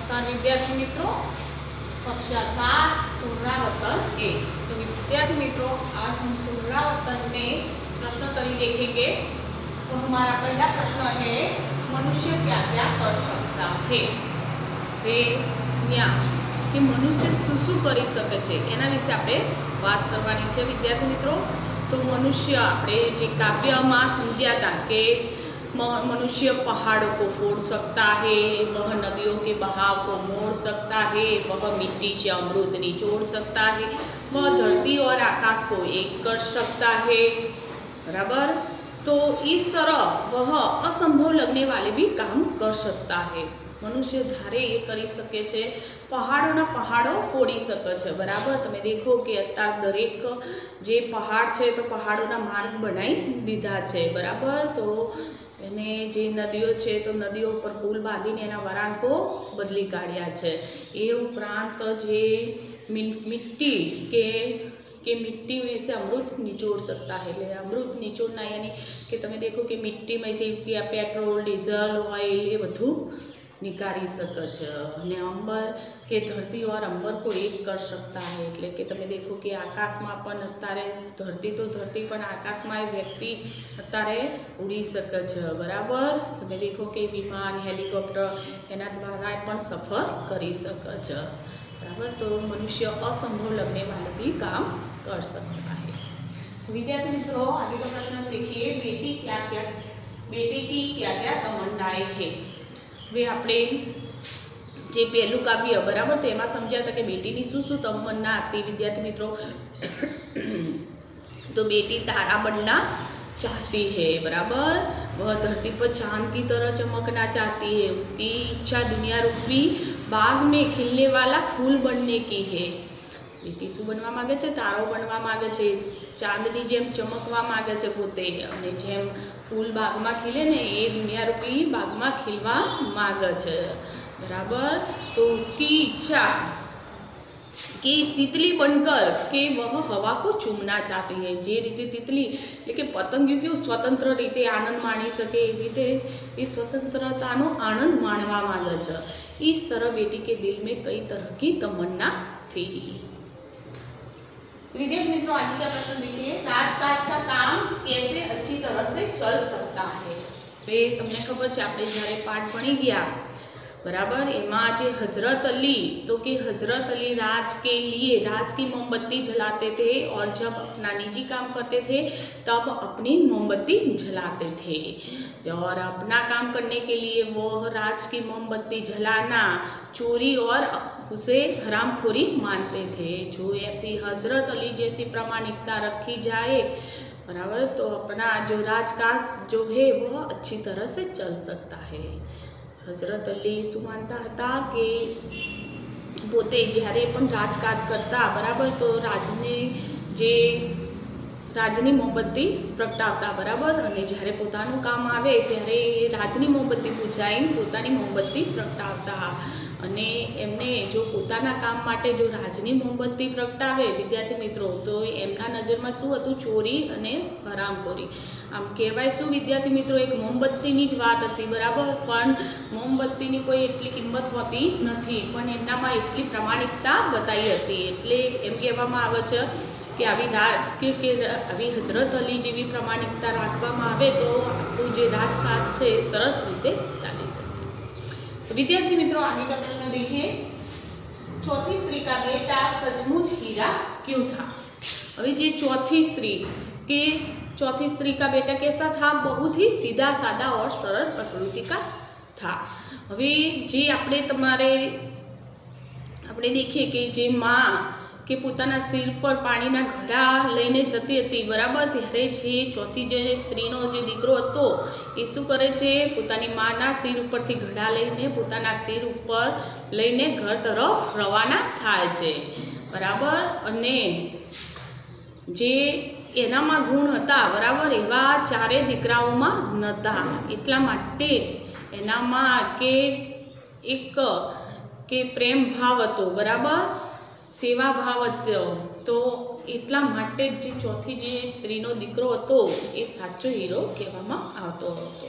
नमस्कार विद्यार्थी मित्रों, कक्षा 7 पुनरावर्तन 1। तो विद्यार्थी मित्रों, आज हम पुनरावर्तन में प्रश्नोत्तरी देखेंगे। तो हमारा पहला प्रश्न है, मनुष्य क्या क्या कर सकता है। कि मनुष्य शू करी सके छे एना विषे आपणे वात करवानी छे विद्यार्थी मित्रों। तो मनुष्य आपणे जे काव्यमां समझ्या था कि मनुष्य पहाड़ों को फोड़ सकता है, वह नदियों के बहाव को मोड़ सकता है, वह मिट्टी से अमृत निचोड़ सकता है, वह धरती और आकाश को एक कर सकता है, बराबर। तो इस तरह वह असंभव लगने वाले भी काम कर सकता है। मनुष्य धारे ये करी सके छे, पहाड़ों पहाड़ो फोड़ी सके छे, बराबर। तमे देखो कि अत्यार दरेक जे पहाड़ छे तो पहाड़ों मार्ग बनाई दीधा छे, बराबर। तो एने जे नदीओ छे तो नदीओ पर पुल बांधीने एना वरांको बदली काढ्या छे। ए उपरांत जे मिट्टी के मिट्टी में से अमृत निचोड़ सकता है, એટલે अमृत निचोड़ना यानी कि તમે देखो कि मिट्टी में थी पेट्रोल डीजल ऑयल ये बधु निकाली सके छे। अने अंबर के धरती और अंबर को एक कर सकता है, એટલે કે તમે देखो कि आकाश में पण अत्यारे धरती तो धरती पण आकाश में व्यक्ति अत्यारे उड़ी सके छे, बराबर। તમે देखो कि विमान हेलिकॉप्टर एना द्वारा पण सफर करी सके छे, बराबर। तो मनुष्य असंभव लगने वाले भी काम कर सकता है। विद्यार्थी मित्रों, आगे का प्रश्न देखिए, बेटी की क्या क्या तमन्नाएं है। वे आपणे जे पहलू काव्य, बराबर, तो एमां समझ्या था कि बेटी शू शू तमन्ना थी विद्यार्थी मित्रों। तो बेटी तारा बनना चाहती है, बराबर। वह धरती पर चांद की तरह चमकना चाहती है। उसकी इच्छा दुनिया रूपी बाग में खिलने वाला फूल बनने की है। बेटी शू बनवा मांगे छे? तारो बनवा मांगे छे, चांदनी जेम चमकवा मांगे छे पोते, अने जेम फूल बाग में खिले ने ए दुनिया रूपी बाग में खिलवा मांगे छे, बराबर। तो उसकी इच्छा कि तितली बनकर के वह हवा को चूमना चाहती है। जे रीते तितली लेकिन पतंगियों क्यों स्वतंत्र रीते आनंद माणी सके एवी रीते इस स्वतंत्रतानो आनंद माणवा मांगे छे। इस तरह बेटी के दिल में कई तरह की तमन्ना थी। विद्यार्थी मित्रों, आगे का प्रश्न देखिए, राजकाज का काम कैसे अच्छी तरह से चल सकता है। वे तमने खबर है, आपणे જ્યારે पाठ भणी गया, बराबर, एमां जे हजरत अली, तो कि हजरत अली राज के लिए राज की मोमबत्ती जलाते थे और जब अपना निजी काम करते थे तब अपनी मोमबत्ती जलाते थे। और अपना काम करने के लिए वो राज की मोमबत्ती जलाना चोरी और उसे हरामखोरी मानते थे। जो ऐसी हजरत अली जैसी प्रामाणिकता रखी जाए, बराबर, तो अपना जो राजकाज जो है वो अच्छी तरह से चल सकता है। हजरत अली शू मानता था कि पोते જ્યારે પણ राजकाज करता, बराबर, तो राजनी मोमबत्ती प्रगटावता, बराबर। अने જ્યારે પોતાનું કામ આવે ત્યારે राजनी मोमबत्ती बुझाई पोतानी मोमबत्ती प्रगटावता। अने एमने जो पोताना काम माटे जो राजनी मोमबत्ती प्रगटावे विद्यार्थी मित्रों, तो एमना नजर में शू हतुं? चोरी अने हरामखोरी। आम कहेवाय शू विद्यार्थी मित्रों, एक मोमबत्तीनी ज वात हती, बराबर, पण मोमबत्तीनी कोई एटली किंमत होती नथी, पण एमनामां एटली प्रामाणिकता बताई हती। एटले एम कहेवामां आवे छे कि आवी हजरत अली जेवी प्रामाणिकता राखवामां आवे तो आपणुं जे राजकाज छे सरस रीते चाली सके। तो विद्यार्थी मित्रों, आगे का प्रश्न देखिए, चौथी स्त्री का बेटा सचमुच हीरा क्यों था। अभी जे चौथी स्त्री का बेटा कैसा था? बहुत ही सीधा सादा और सरल प्रकृति का था। अभी जे आपणे देखिए कि जे माँ के पोताना सिर पर पानीना घड़ा लईने जती हती, बराबर, त्यारे जे चौथी जे स्त्रीनो जे दीकरो हतो ए शुं करे छे? पोतानी माना सिर उपरथी घड़ा लईने पोताना सिर उपर लईने घर तरफ रवाना थाय छे, बराबर। अने जे एनामां गुण हता, बराबर, एवा चारे दीकराओमां नता। एटला माटे ज एनामां के प्रेम भाव हतो, बराबर, सेवा भाव हतो। तो एटला माटे जे चौथी जे स्त्रीनो दीकरो हतो ए साचो हीरो कहेवामां आवतो हतो,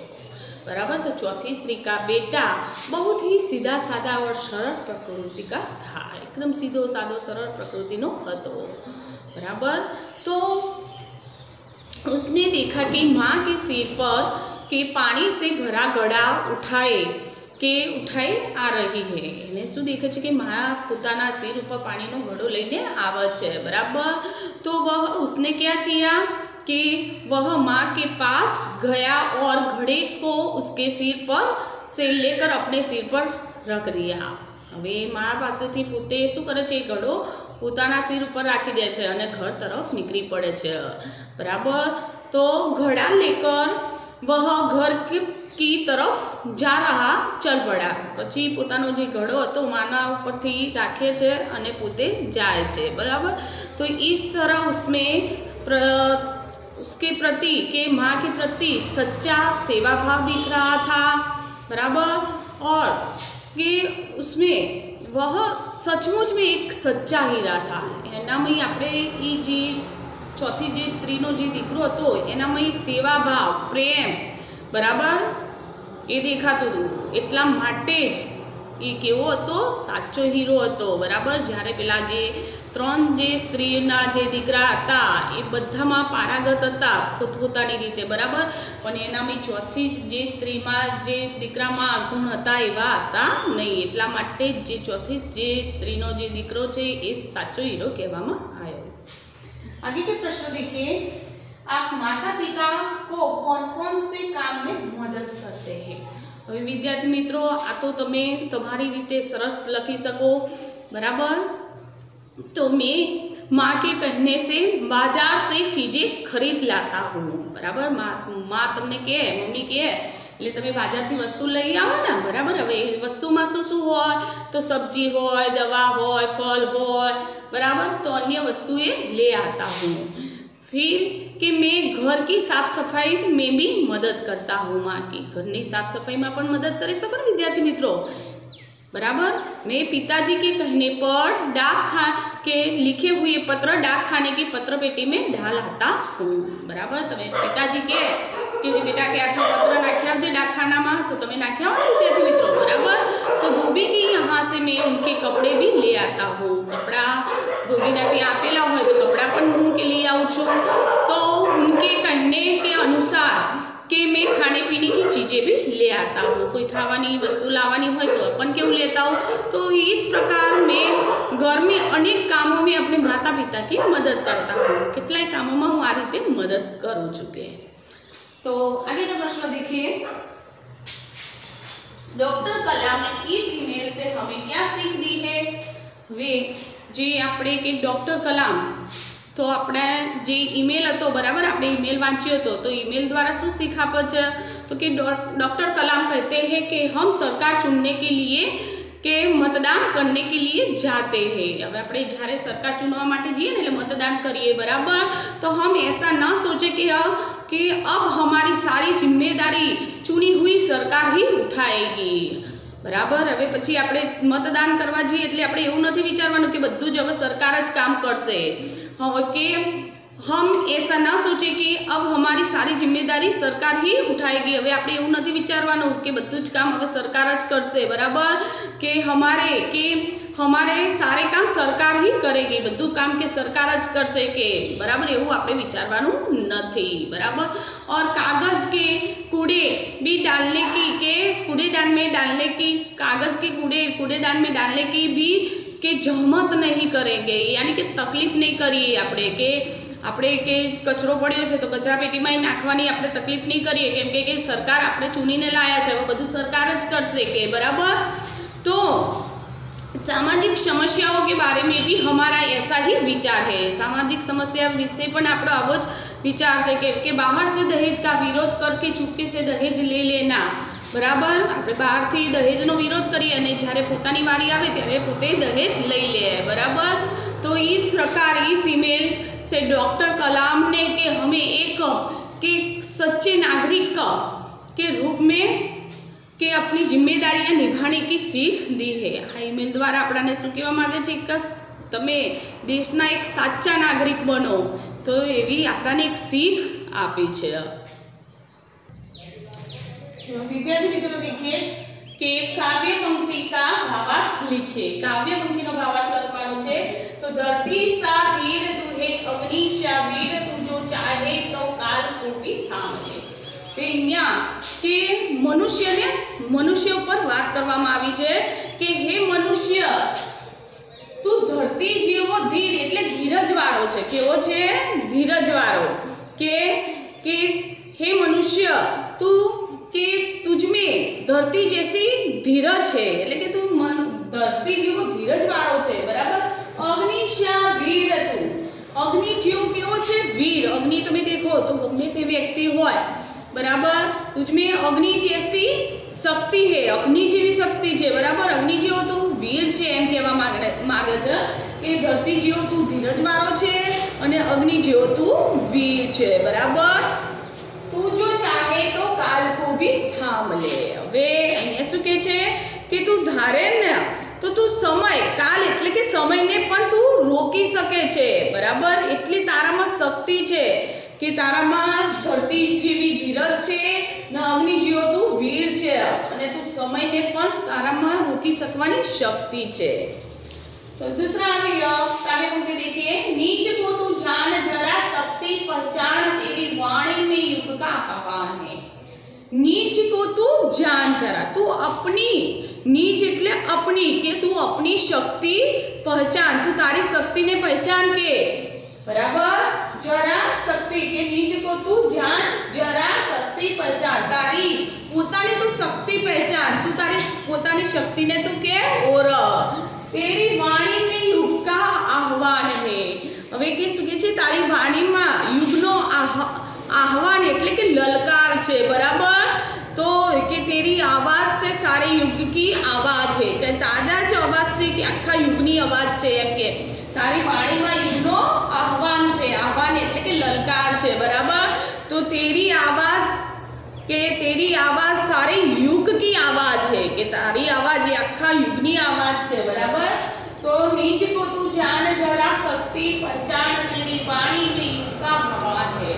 बराबर। तो चौथी स्त्री का बेटा बहुत ही सीधा साधा और सरल प्रकृति का था, एकदम सीधो साधो सरल प्रकृति नो हतो, बराबर। तो उसने देखा कि माँ के सिर पर के पानी से भरा घड़ा उठाए आ रही है। એને શું દેખે છે કે માँ પોતાના सिर ઉપર પાણીનો ઘડો લઈને આવે છે, બરાબર। तो वह उसने क्या किया कि वह माँ के पास गया और घड़े को उसके सिर पर से लेकर अपने सिर पर रख दिया। હવે માँ પાસેથી પોતે શું કરે છે, ઘડો પોતાના સિર ઉપર રાખી દે છે અને ઘર તરફ નીકળી પડે છે, બરાબર। तो घड़ा लेकर वह घर की तरफ जा रहा चल पड़ा। પછી પોતાનો જે ઘડો હતો માના ઉપરથી રાખે છે અને પોતે જાય છે, બરાબર। तो इस तरह उसमें उसके प्रति के माँ के प्रति सच्चा सेवा भाव दिख रहा था, बराबर। और कि उसमें वह सचमुच में एक सच्चा हीरा था। એનામાં આપણે એ જે ચોથી જે સ્ત્રીનો જે દીકરો હતો એનામાં સેવા ભાવ, પ્રેમ, બરાબર, એ દેખાતું હતું। એટલા માટે જ એ કેવો હતો, સાચો હીરો હતો, બરાબર। જ્યારે પેલા જે ત્રણ જે સ્ત્રીના જે દીકરા હતા એ બધામાં પારંગત હતા પોતપોતાની રીતે, બરાબર। પણ એનામાં ચોથી જે સ્ત્રીમાં જે દીકરામાં ગુણ હતા એવા હતા નહીં, એટલા માટે જે ચોથી જે સ્ત્રીનો જે દીકરો છે એ સાચો હીરો કહેવામાં આવ્યો। आगे के प्रश्न देखिए। आप माता पिता को कौन कौन से काम में मदद करते हैं? હવે વિદ્યાર્થી મિત્રો આ તો તમે તમારી રીતે સરસ લખી શકો, બરાબર। तो मैं माँ के कहने से बाजार से चीज़ें खरीद लाता हूँ, बराबर। माँ તમને કહે, મમ્મી કહે એટલે તમે બજારથી વસ્તુ લઈ આવો ને, બરાબર। હવે એ વસ્તુમાં શું શું હોય, તો સબ્જી હોય, દવા હોય, ફળ હોય, बराबर। तो अन्य वस्तुएं ले आता हूँ। फिर कि मैं घर की साफ सफाई में भी मदद करता हूँ। माँ की घर की साफ सफाई में पण मदद करे सको विद्यार्थी मित्रों, बराबर। मैं पिताजी के कहने पर डाक के लिखे हुए पत्र डाक खाने की पत्र पेटी में डाल आता हूँ, बराबर। तमे पिताजी के बेटा के आटलो पत्र नाख्या जे डाक खाना में, तो तमे नाख्या हो विद्यार्थी मित्रों, बराबर। तो धोबी के यहाँ से मैं उनके कपड़े भी ले आता हूँ। कपड़ा धोबीना त्यां आपेला होय तो कपड़ा पण हूँ के ले आऊँ छूँ। तो उनके कहने के अनुसार कि मैं खाने पीने की चीज़ें भी ले आता हूँ। कोई खावानी वस्तु लावानी हो तो अपन क्यों लेता हूँ। तो इस प्रकार मैं घर में अनेक कामों में अपने माता पिता की मदद करता हूँ। કેટલાય કામોમાં હું આ રીતે મદદ કરું છું કે। तो आगे का प्रश्न देखिए। डॉक्टर कलाम ने इस ईमेल से हमें क्या सीख दी है? वे जे આપણે કે ડોક્ટર કલામ तो अपने जे ईमेल હતો, बराबर, आपने ईमेल वाँच्यो હતો, तो ईमेल द्वारा शू सीख आपे छे, तो कि डॉक्टर कलाम कहते हैं कि हम सरकार चुनने के लिए के मतदान करने के लिए जाते हैं। अब આપણે જ્યારે સરકાર ચૂનવા માટે જઈએ ને એટલે मतदान करिए, बराबर। तो हम ऐसा ना सोचे कि अब हमारी सारी जिम्मेदारी चुनी हुई सरकार ही उठाएगी, बराबर। હવે પછી આપણે मतदान करवा જઈએ એટલે આપણે એવું નથી વિચારવાનું કે બધું જ હવે સરકાર જ કામ કરશે। कि हम ऐसा ना सोचे कि अब हमारी सारी जिम्मेदारी सरकार ही उठाएगी। हवे आपणे एवुं नथी विचारवानुं कि बधुं ज काम हवे सरकार ज करशे, बराबर। कि हमारे सारे काम सरकार ही करेगी, बधुं काम के सरकार ज करशे के, बराबर, एवुं आपणे विचारवानुं नथी, बराबर। और कागज के कूड़े भी डालने की के कूड़ेदान में डालने की कागज के कूड़ेदान में डालने की भी के जहमत नहीं करेंगे, यानी कि तकलीफ नहीं करिए આપણે કે કચરો પડ્યો છે તો કચરા પેટીમાં નાખવાની આપણે તકલીફ નહીં કરીએ, કેમ કે સરકાર આપણે ચૂનીને લાયા છે, હવે બધું સરકાર જ કરશે કે, બરાબર। तो सामाजिक समस्याओं के बारे में भी हमारा ऐसा ही विचार है। सामाजिक समस्या विषय पण आपणो आवो ज विचार है कि बाहर से दहेज का विरोध करके चुपके से दहेज ले लेना, बराबर। આપણે બહારથી દહેજનો વિરોધ કરીએ અને જ્યારે પોતાની વારી આવે ત્યારે પોતે દહેજ લઈ લે, બરાબર। तो इस प्रकार इस ईमेल से डॉक्टर कलाम ने कि हमें एक के सच्चे नागरिक के रूप में के अपनी जिम्मेदारियां निभाने की सीख दी है। आ ईमेल द्वारा आपने शू कहेवा मांगे छे कि तमे देशना एक साचा नागरिक बनो, तो एवी आपने एक सीख आपी छे। विद्यार्थी मित्रों देखिए कि काव्य पंक्ति का भावार्थ लिखे। काव्य पंक्ति नो भावार्थ लखવાનો છે તો ધરતી સા ધીર તું હે અગ્નિ શા વીર તું જો ચાહે તો કાલ કોપી થામ લે। અહીંયા કે મનુષ્ય પર વાત કરવામાં આવી છે કે હે મનુષ્ય તું ધરતી જેવો ધીર એટલે ધીરજવાળો છે। કેવો છે? ધીરજવાળો। કે हे मनुष्य तू के तुझ में धरती जैसी धीरज है એટલે કે તું ધરતી જેવો ધીરજવાળો છે બરાબર। અગ્નિ શા વીર તું અગ્નિ જેવો કેવો છે? વીર। અગ્નિ તમે દેખો તો ગમે તે વ્યક્તિ હોય बराबर तुझ में अग्नि जैसी शक्ति है। अग्नि जेवी शक्ति है बराबर। अग्नि जेવો તું વીર છે એમ કહેવા માંગે છે કે ધરતી જેવો તું ધીરજવાળો છે અને અગ્નિ જેવો તું વીર છે બરાબર। तू जो चाहे तो काल को भी थाम ले। હવે અહીંયા શું કહે છે કે તું ધારે ને તો તું સમય કાલ એટલે કે સમયને પણ તું રોકી શકે છે બરાબર। એટલી તારામાં શક્તિ છે કે તારામાં ધરતી જેવી ધીરજ છે ને અગ્નિ જેવો તું વીર છે અને તું સમયને પણ તારામાં રોકી શકવાની શક્તિ છે। तो दूसरा काव्य पंक्ति देखिए नीच को तू जान जरा शक्ति पहचान तेरी वाणी में युग का आह्वान है। नीच को तू जान जरा तू अपनी नीच એટલે अपनी के तू अपनी शक्ति पहचान तू तारी शक्ति ने पहचान के बराबर। जरा शक्ति के नीच को तू जान जरा शक्ति पहचान तारी પોતાની तू शक्ति पहचान तू तारी પોતાની शक्ति ने तू के और तेरी वाणी में युग का आह्वान है। હવે કે શું કે છે તારી વાણીમાં યુગનો આહવાન એટલે કે લલકાર છે બરાબર। તો કે તેરી आवाज से सारे युग की आवाज है કે તાજા જ અવાજથી કે આખા યુગની અવાજ છે એમ કે તારી વાણીમાં યુગનો આહવાન છે। આહવાન એટલે કે લલકાર છે બરાબર। તો તેરી आवाज सारे युग की आवाज है कि तारी आवाज ये आखा युगनी आवाज है बराबर। तो नीच को तू जान जरा शक्ति पहचान तेरी वाणी में युग का आह्वान है।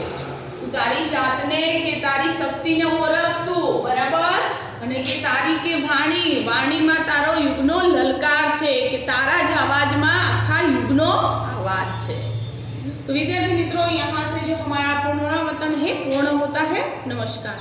तू तारी जातने के तारी शक्ति ने ओळख तू बराबर અને કે તારી કે વાણીમાં તારો યુગનો લલકાર છે કે તારા જ આવાજમાં આખા યુગનો આવાજ છે। तो विद्यार्थी मित्रों यहाँ से जो हमारा पुनरावर्तन है पूर्ण होता है। नमस्कार।